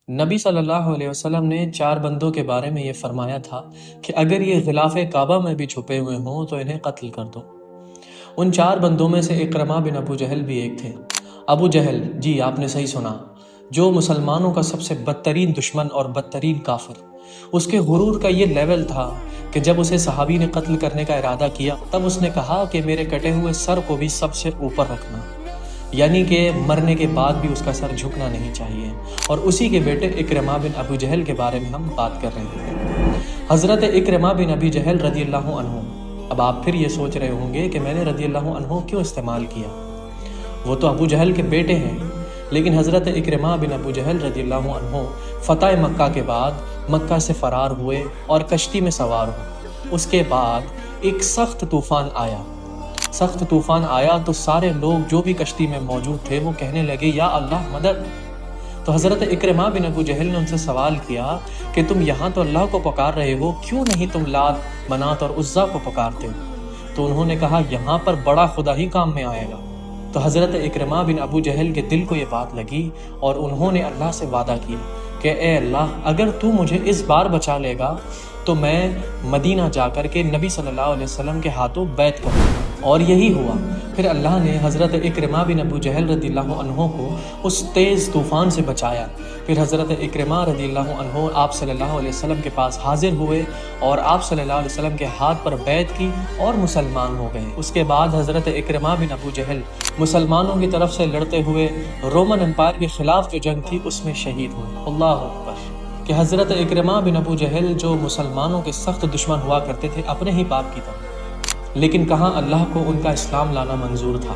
نبی صلی اللہ علیہ وسلم نے 4 بندوں کے بارے میں یہ فرمایا تھا کہ اگر یہ غلاف کعبہ میں بھی چھپے ہوئے ہوں تو انہیں قتل کر دو۔ ان 4 بندوں میں سے اکرمہ بن ابو جہل بھی ایک تھے۔ ابو جہل، جی آپ نے صحیح سنا، جو مسلمانوں کا سب سے بدترین دشمن اور بدترین کافر۔ اس کے غرور کا یہ لیول تھا کہ جب اسے صحابی نے قتل کرنے کا ارادہ کیا تب اس نے کہا کہ میرے کٹے ہوئے سر کو بھی سب سے اوپر رکھنا، یعنی کہ مرنے کے بعد بھی اس کا سر جھکنا نہیں چاہیے۔ اور اسی کے بیٹے اکرمہ بن ابو جہل کے بارے میں ہم بات کر رہے ہیں۔ حضرت اکرمہ بن ابی جہل رضی اللہ عنہ۔ اب آپ پھر یہ سوچ رہے ہوں گے کہ میں نے رضی اللہ عنہ کیوں استعمال کیا، وہ تو ابو جہل کے بیٹے ہیں۔ لیکن حضرت اکرمہ بن ابو جہل رضی اللہ عنہ فتح مکہ کے بعد مکہ سے فرار ہوئے اور کشتی میں سوار ہوئے۔ اس کے بعد ایک سخت طوفان آیا تو سارے لوگ جو بھی کشتی میں موجود تھے وہ کہنے لگے یا اللہ مدد۔ تو حضرت اکرمہ بن ابو جہل نے ان سے سوال کیا کہ تم یہاں تو اللہ کو پکار رہے ہو، کیوں نہیں تم لات، منات اور عزا کو پکارتے ہو؟ تو انہوں نے کہا یہاں پر بڑا خدا ہی کام میں آئے گا۔ تو حضرت اکرمہ بن ابو جہل کے دل کو یہ بات لگی اور انہوں نے اللہ سے وعدہ کیا کہ اے اللہ، اگر تو مجھے اس بار بچا لے گا تو میں مدینہ جا کر کے نبی صلی اللہ علیہ وسلم کے ہاتھوں بیعت کروں گا۔ اور یہی ہوا۔ پھر اللہ نے حضرت اکرمہ بن ابو جہل رضی اللہ عنہ کو اس تیز طوفان سے بچایا۔ پھر حضرت اکرمہ رضی اللہ عنہ آپ صلی اللہ علیہ وسلم کے پاس حاضر ہوئے اور آپ صلی اللہ علیہ وسلم کے ہاتھ پر بیعت کی اور مسلمان ہو گئے۔ اس کے بعد حضرت اکرمہ بن ابو جہل مسلمانوں کی طرف سے لڑتے ہوئے رومن امپائر کے خلاف جو جنگ تھی اس میں شہید ہوئے۔ اللہ اکبر! کہ حضرت اکرمہ بن ابو جہل جو مسلمانوں کے سخت دشمن ہوا کرتے تھے اپنے ہی باپ کی طرح، لیکن کہاں اللہ کو ان کا اسلام لانا منظور تھا۔